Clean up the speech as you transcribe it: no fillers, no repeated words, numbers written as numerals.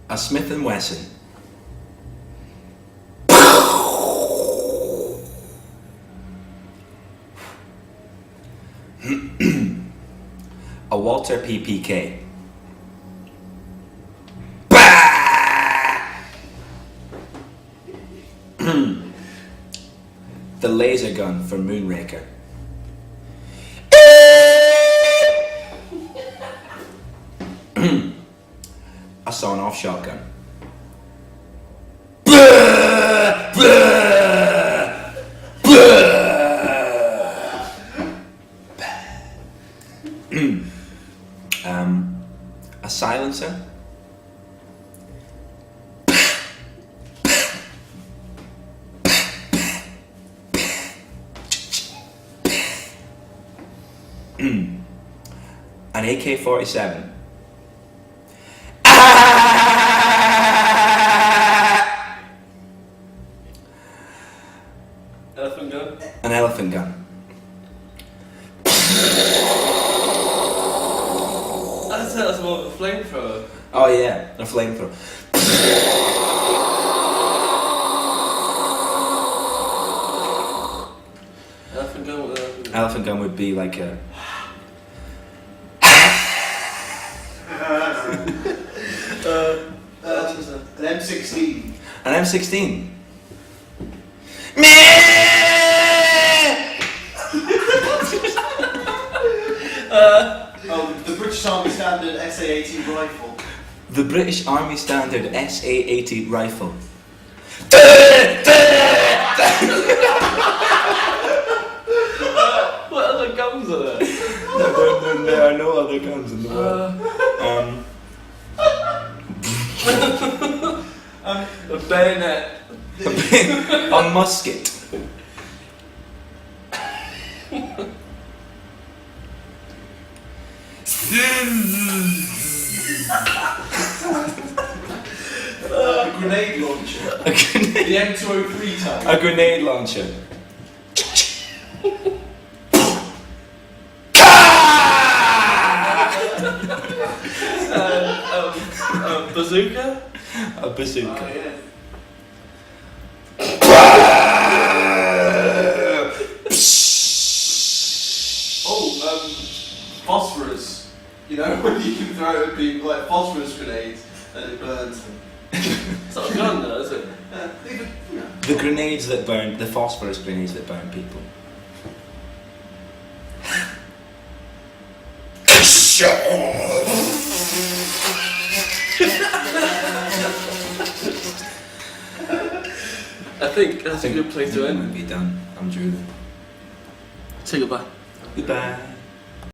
A Smith & Wesson. A Walter PPK. The laser gun for Moonraker. A sawn-off shotgun. A silencer. An AK-47. Elephant gun? An elephant gun. That's more of a flamethrower. Oh yeah, a flamethrower. Elephant gun? What elephant gun? Elephant gun would be like a... An M16. An M16. The British Army Standard SA-18 rifle. The British Army Standard SA-18 rifle. What other guns are there? There are no other guns in the world. A bayonet. A musket. A grenade launcher. A grenade. The M203 type. A grenade launcher. A bazooka? A bazooka. Oh, yeah. Phosphorus. You know, when you can throw at people like phosphorus grenades and it burns them. It's not a gun though, is it? The grenades that burn, the phosphorus grenades that burn people. I think that's a good place to It end. might be done. I'm drooling. Say goodbye. Goodbye.